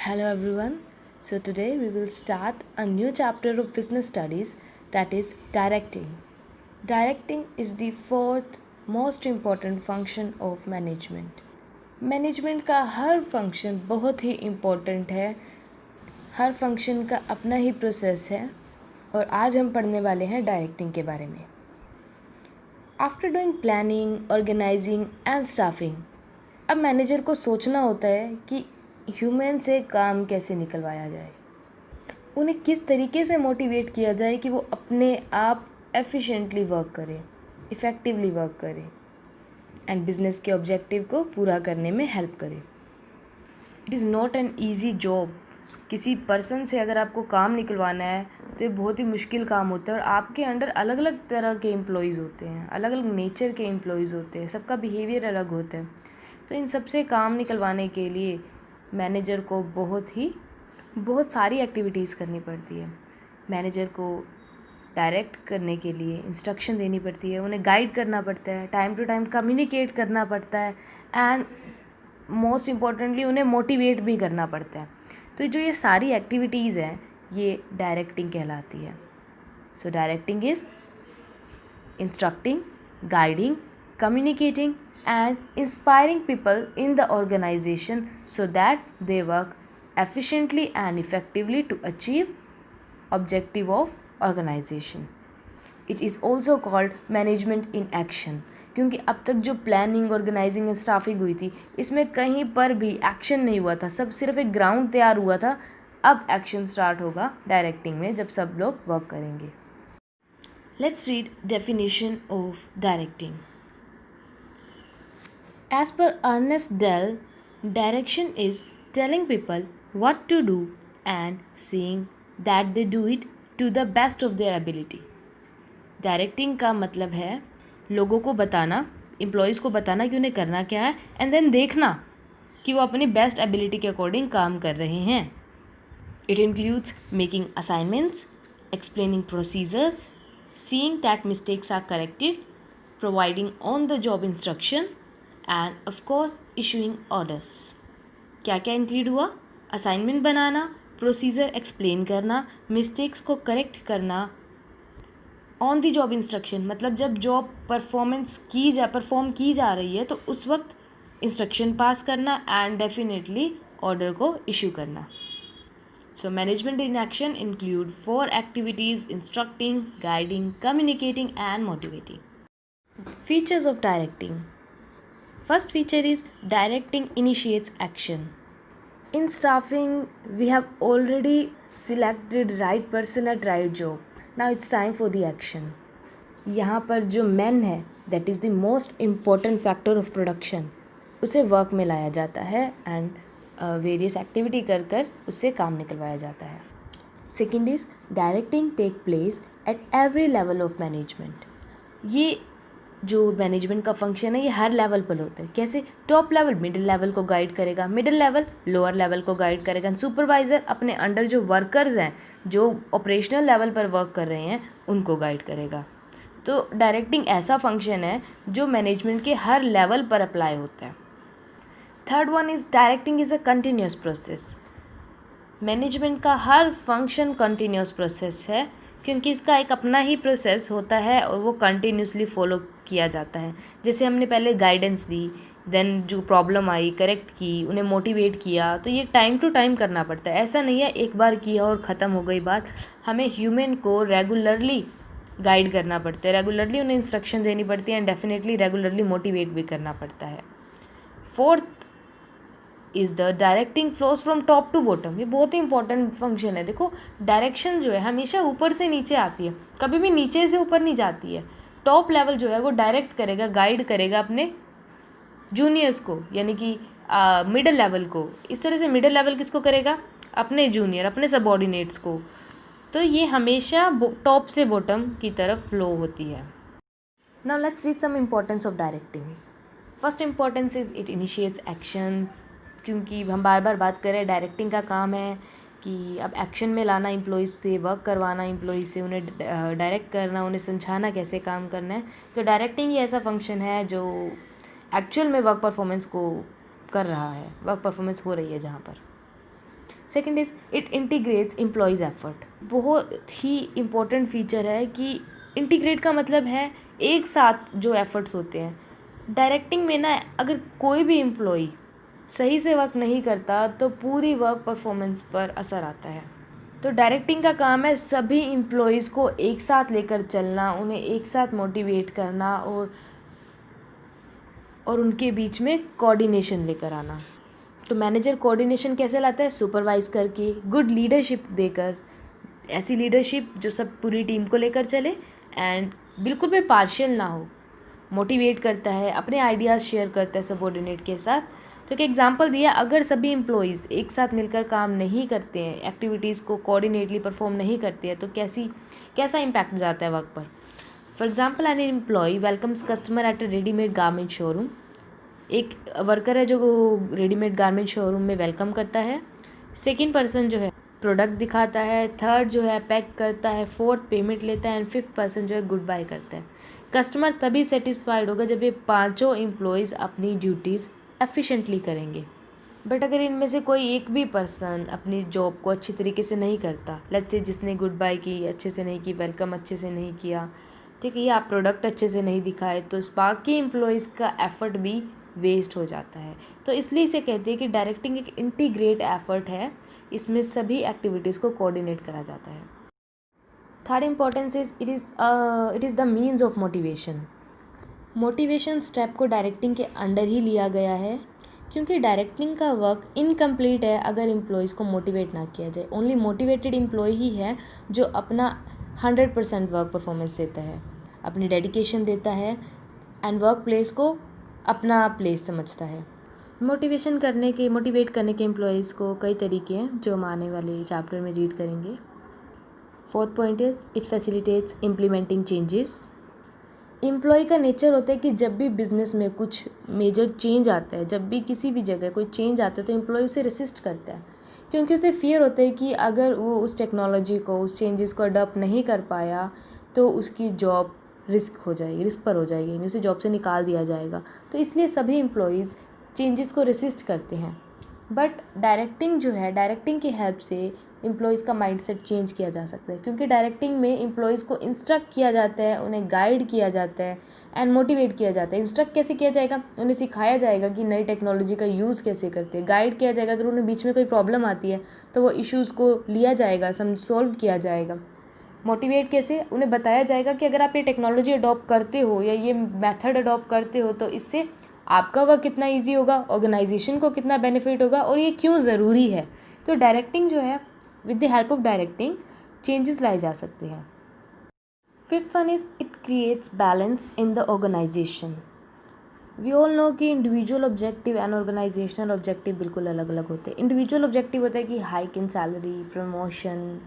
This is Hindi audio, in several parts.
Hello everyone. So today we will start a new chapter of business studies, that is directing. Directing is the fourth most important function of management. Management का हर फंक्शन बहुत ही इम्पोर्टेंट है, हर फंक्शन का अपना ही प्रोसेस है और आज हम पढ़ने वाले हैं डायरेक्टिंग के बारे में. After doing planning, organising and staffing, अब मैनेजर को सोचना होता है कि ह्यूमन से काम कैसे निकलवाया जाए, उन्हें किस तरीके से मोटिवेट किया जाए कि वो अपने आप एफिशिएंटली वर्क करें, इफ़ेक्टिवली वर्क करें एंड बिजनेस के ऑब्जेक्टिव को पूरा करने में हेल्प करें. It is not an easy job. किसी पर्सन से अगर आपको काम निकलवाना है तो ये बहुत ही मुश्किल काम होता है और आपके अंडर अलग अलग तरह के एम्प्लॉयज़ होते हैं, अलग अलग नेचर के एम्प्लॉयज़ होते हैं, सबका बिहेवियर अलग होता है. तो इन सब से काम निकलवाने के लिए मैनेजर को बहुत सारी एक्टिविटीज़ करनी पड़ती है. मैनेजर को डायरेक्ट करने के लिए इंस्ट्रक्शन देनी पड़ती है, उन्हें गाइड करना पड़ता है, टाइम टू टाइम कम्युनिकेट करना पड़ता है एंड मोस्ट इम्पॉर्टेंटली उन्हें मोटिवेट भी करना पड़ता है. तो जो ये सारी एक्टिविटीज़ हैं ये डायरेक्टिंग कहलाती है. So directing is instructing, guiding, communicating and inspiring people in the organization so that they work efficiently and effectively to achieve objective of organization. It is also called management in action, क्योंकि अब तक जो प्लानिंग, ऑर्गेनाइजिंग एंड स्टाफिंग हुई थी इसमें कहीं पर भी एक्शन नहीं हुआ था, सब सिर्फ एक ग्राउंड तैयार हुआ था. अब एक्शन स्टार्ट होगा डायरेक्टिंग में जब सब लोग वर्क करेंगे. Let's read definition of directing. As per Ernest Dell, direction is telling people what to do and seeing that they do it to the best of their ability. Directing का मतलब है लोगों को बताना, एम्प्लॉयज़ को बताना कि उन्हें करना क्या है एंड देन देखना कि वो अपनी बेस्ट एबिलिटी के अकॉर्डिंग काम कर रहे हैं. It includes making assignments, explaining procedures, seeing that mistakes are corrected, providing on-the-job instruction end of course issuing orders. क्या क्या इंक्लूड हुआ? असाइनमेंट बनाना, प्रोसीजर एक्सप्लेन करना, मिस्टेक्स को करेक्ट करना, ऑन दी जॉब इंस्ट्रक्शन मतलब जब जॉब परफॉर्म की जा रही है तो उस वक्त इंस्ट्रक्शन पास करना एंड डेफिनेटली ऑर्डर को इशू करना. So management in action include 4 activities: instructing, guiding, communicating and motivating. Features of directing. First feature is directing initiates action. In staffing, we have already selected right person at right job. Now it's time for the action. यहाँ पर जो मैन है that is the most important factor of production, उसे वर्क में लाया जाता है एंड वेरियस एक्टिविटी कर उससे काम निकलवाया जाता है. Second is directing take place at every level of management. ये जो मैनेजमेंट का फंक्शन है ये हर लेवल पर होता है. कैसे? टॉप लेवल मिडिल लेवल को गाइड करेगा, मिडिल लेवल लोअर लेवल को गाइड करेगा, सुपरवाइज़र अपने अंडर जो वर्कर्स हैं जो ऑपरेशनल लेवल पर वर्क कर रहे हैं उनको गाइड करेगा. तो डायरेक्टिंग ऐसा फंक्शन है जो मैनेजमेंट के हर लेवल पर अप्लाई होता है. Third one is directing is a continuous process. Management का हर फंक्शन कंटिन्यूस प्रोसेस है क्योंकि इसका एक अपना ही प्रोसेस होता है और वो कंटिन्यूसली फॉलो किया जाता है. जैसे हमने पहले गाइडेंस दी, देन जो प्रॉब्लम आई करेक्ट की, उन्हें मोटिवेट किया, तो ये टाइम टू टाइम करना पड़ता है. ऐसा नहीं है एक बार किया और ख़त्म हो गई बात. हमें ह्यूमन को रेगुलरली गाइड करना पड़ता है, रेगुलरली उन्हें इंस्ट्रक्शन देनी पड़ती है एंड डेफिनेटली रेगुलरली मोटिवेट भी करना पड़ता है. Fourth is the directing flows from top to bottom. ये बहुत ही इंपॉर्टेंट फंक्शन है. देखो डायरेक्शन जो है हमेशा ऊपर से नीचे आती है, कभी भी नीचे से ऊपर नहीं जाती है. टॉप लेवल जो है वो डायरेक्ट करेगा, गाइड करेगा अपने जूनियर्स को, यानी कि मिडिल लेवल को. इस तरह से मिडिल लेवल किसको करेगा? अपने जूनियर, अपने सबऑर्डिनेट्स को. तो ये हमेशा टॉप से बॉटम की तरफ फ्लो होती है. Now let's read some importance of directing. First importance is it initiates action. क्योंकि हम बार बार बात कर रहे हैं डायरेक्टिंग का काम है कि अब एक्शन में लाना एम्प्लॉयज़ से, वर्क करवाना एम्प्लॉयज़ से, उन्हें डायरेक्ट करना, उन्हें समझाना कैसे काम करना है. तो डायरेक्टिंग ही ऐसा फंक्शन है जो एक्चुअल में वर्क परफॉर्मेंस को कर रहा है, वर्क परफॉर्मेंस हो रही है जहाँ पर. Second is it integrates employees effort. बहुत ही इम्पोर्टेंट फीचर है कि इंटीग्रेट का मतलब है एक साथ जो एफर्ट्स होते हैं। डायरेक्टिंग में ना अगर कोई भी एम्प्लॉय सही से वर्क नहीं करता तो पूरी वर्क परफॉर्मेंस पर असर आता है। तो डायरेक्टिंग का काम है सभी एम्प्लॉयज़ को एक साथ लेकर चलना, उन्हें एक साथ मोटिवेट करना और उनके बीच में कोऑर्डिनेशन लेकर आना। तो मैनेजर कोऑर्डिनेशन कैसे लाता है? सुपरवाइज करके, गुड लीडरशिप देकर, ऐसी लीडरशिप जो सब पूरी टीम को लेकर चले एंड बिल्कुल भी पार्शियल ना हो। मोटिवेट करता है, अपने आइडियाज़ शेयर करता है सबऑर्डिनेट के साथ। तो एक एग्जांपल दिया, अगर सभी एम्प्लॉयज़ एक साथ मिलकर काम नहीं करते हैं, एक्टिविटीज़ को कोऑर्डिनेटली परफॉर्म नहीं करते हैं, तो कैसा इम्पैक्ट जाता है वर्क पर। For example an employee welcomes customer at a readymade garment showroom. एक वर्कर है जो रेडीमेड गारमेंट शोरूम में वेलकम करता है। सेकेंड पर्सन जो है प्रोडक्ट दिखाता है, थर्ड जो है पैक करता है, फोर्थ पेमेंट लेता है एंड फिफ्थ पर्सन जो है गुड बाय करता है। कस्टमर तभी सेटिस्फाइड होगा जब ये पांचों एम्प्लॉयज़ अपनी ड्यूटीज़ एफिशिएंटली करेंगे। बट अगर इनमें से कोई एक भी पर्सन अपनी जॉब को अच्छी तरीके से नहीं करता, लेट्स से जिसने गुड बाय की अच्छे से नहीं की, वेलकम अच्छे से नहीं किया, ठीक है, या आप प्रोडक्ट अच्छे से नहीं दिखाए, तो बाकी एम्प्लॉयज़ का एफर्ट भी वेस्ट हो जाता है। तो इसलिए इसे कहते हैं कि डायरेक्टिंग एक इंटीग्रेट एफर्ट है, इसमें सभी एक्टिविटीज़ को कोऑर्डिनेट करा जाता है। Third importance is it is the means of motivation. Motivation step को डायरेक्टिंग के अंडर ही लिया गया है, क्योंकि डायरेक्टिंग का वर्क इनकम्प्लीट है अगर एम्प्लॉयज़ को मोटिवेट ना किया जाए। ओनली मोटिवेटेड एम्प्लॉय ही है जो अपना 100% वर्क परफॉर्मेंस देता है, अपनी डेडिकेशन देता है एंड वर्क प्लेस को अपना प्लेस समझता है। मोटिवेट करने के एम्प्लॉयज़ को कई तरीके हैं जो हम आने वाले चैप्टर में रीड करेंगे। Fourth point is it facilitates implementing changes. Employee का नेचर होता है कि जब भी बिज़नेस में कुछ मेजर चेंज आता है, जब भी किसी भी जगह कोई चेंज आता है, तो एम्प्लॉय उसे रेसिस्ट करता है, क्योंकि उसे फियर होता है कि अगर वो उस टेक्नोलॉजी को, उस चेंजेस को अडॉप्ट नहीं कर पाया तो उसकी जॉब रिस्क पर हो जाएगी, यानी उसे जॉब से निकाल दिया जाएगा। तो इसलिए सभी एम्प्लॉयज़ चेंजेस को रेसिस्ट करते हैं। बट डायरेक्टिंग जो है, डायरेक्टिंग की हेल्प से एम्प्लॉयज़ का माइंडसेट चेंज किया जा सकता है, क्योंकि डायरेक्टिंग में एम्प्लॉयज़ को इंस्ट्रक्ट किया जाता है, उन्हें गाइड किया जाता है एंड मोटिवेट किया जाता है। इंस्ट्रक्ट कैसे किया जाएगा? उन्हें सिखाया जाएगा कि नई टेक्नोलॉजी का यूज़ कैसे करते हैं। गाइड किया जाएगा, अगर उन्हें बीच में कोई प्रॉब्लम आती है तो वो इश्यूज़ को लिया जाएगा, सॉल्व किया जाएगा। मोटिवेट कैसे? उन्हें बताया जाएगा कि अगर आप ये टेक्नोलॉजी अडॉप्ट करते हो या ये मेथड अडॉप्ट करते हो तो इससे आपका वर्क कितना ईजी होगा, ऑर्गेनाइजेशन को कितना बेनिफिट होगा और ये क्यों ज़रूरी है। तो डायरेक्टिंग जो है, with the help of directing changes लाए जा सकते हैं। Fifth one is it creates balance in the organisation. We all know कि individual objective and organisational objective बिल्कुल अलग अलग होते हैं। इंडिविजुअल ऑब्जेक्टिव होता है कि hike in salary, promotion,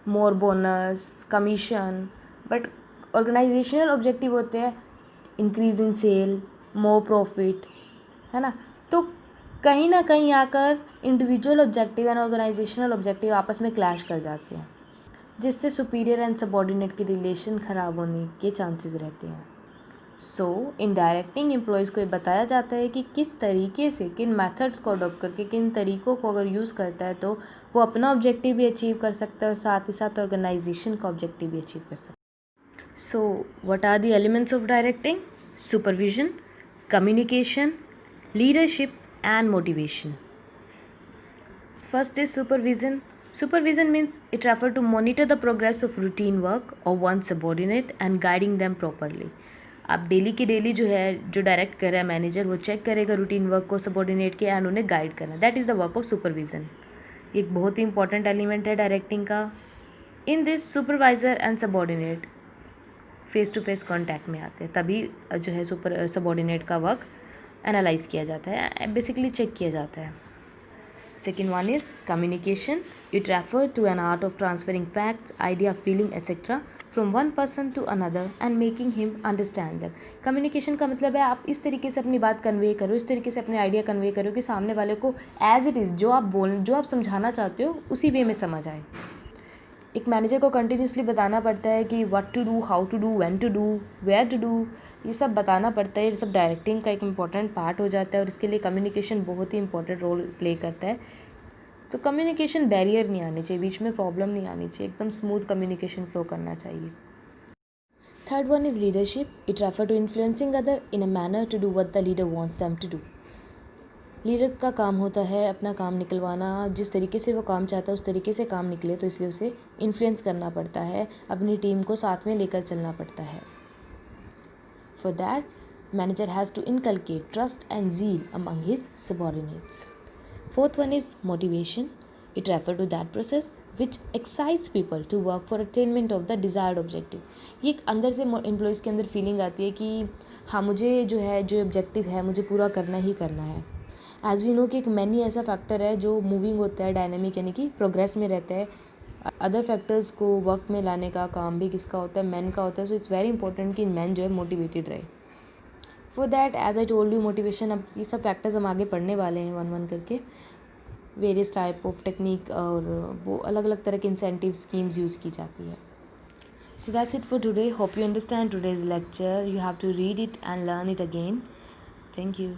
more bonus, commission. But organisational objective होते हैं increase in sale, more profit, है ना। तो कहीं ना कहीं आकर individual objective and organisational objective आपस में क्लैश कर जाते हैं, जिससे सुपीरियर एंड सबऑर्डिनेट के रिलेशन ख़राब होने के चांसेस रहते हैं। सो इन डायरेक्टिंग एम्प्लॉयज़ को ये बताया जाता है कि किस तरीके से, किन मेथड्स को अडॉप्ट करके, किन तरीक़ों को अगर यूज़ करता है तो वो अपना ऑब्जेक्टिव भी अचीव कर सकता है और साथ ही साथ ऑर्गेनाइजेशन का ऑब्जेक्टिव भी अचीव कर सकता है। So what are the elements of directing? Supervision, communication, leadership and motivation. First is supervision. Supervision means it refers to monitor the progress of routine work of one subordinate and guiding them properly. आप डेली के डेली जो है, जो डायरेक्ट कर रहा है मैनेजर, वो चेक करेगा रूटीन वर्क को सबऑर्डिनेट के एंड उन्हें गाइड करना। That is the work of supervision. एक बहुत ही इंपॉर्टेंट एलिमेंट है डायरेक्टिंग का। In this supervisor and subordinate face to face contact में आते हैं, तभी जो है सबऑर्डिनेट का वर्क एनालाइज किया जाता है, बेसिकली चेक किया जाता है। Second one is communication. It refer to an art of transferring facts, idea, feeling etcetera from one person to another and making him understand them. Communication का मतलब है आप इस तरीके से अपनी बात कन्वे करो, इस तरीके से अपने आइडिया कन्वे करो कि सामने वाले को एज इट इज़ जो आप समझाना चाहते हो उसी वे में समझ आए। एक मैनेजर को कंटिन्यूसली बताना पड़ता है कि what to do, how to do, when to do, where to do, ये सब बताना पड़ता है। ये सब डायरेक्टिंग का एक इम्पॉर्टेंट पार्ट हो जाता है और इसके लिए कम्युनिकेशन बहुत ही इंपॉर्टेंट रोल प्ले करता है। तो कम्युनिकेशन बैरियर नहीं आनी चाहिए, बीच में प्रॉब्लम नहीं आनी चाहिए, एकदम स्मूथ कम्युनिकेशन फ्लो करना चाहिए। Third one is leadership. It refer to influencing other in a manner to do what the leader wants them to do. Leader का काम होता है अपना काम निकलवाना, जिस तरीके से वो काम चाहता है उस तरीके से काम निकले, तो इसलिए उसे इन्फ्लुएंस करना पड़ता है, अपनी टीम को साथ में लेकर चलना पड़ता है। For that manager has to inculcate trust and zeal among his subordinates. Fourth one is motivation. It refer to that process which excites people to work for attainment of the desired objective. ये एक अंदर से एम्प्लॉयज़ के अंदर फीलिंग आती है कि हाँ, मुझे जो ऑब्जेक्टिव है मुझे पूरा करना ही करना है. एज़ वी नो कि एक मैनी ऐसा फैक्टर है जो मूविंग होता है, डायनेमिक यानी कि प्रोग्रेस में रहता है. अदर फैक्टर्स को वर्क में लाने का काम भी किसका होता है, मैन का होता है. सो इट्स वेरी इंपॉर्टेंट कि मैन जो है मोटिवेटेड रहे. For that as I told you motivation, अब ये सब फैक्टर्स हम आगे पढ़ने वाले हैं वन वन करके. वेरियस टाइप ऑफ टेक्निक और वो अलग अलग तरह के इंसेंटिव स्कीम्स यूज़ की जाती है. So that's it for today. Hope you understand today's lecture. You have to read it and learn it again. Thank you.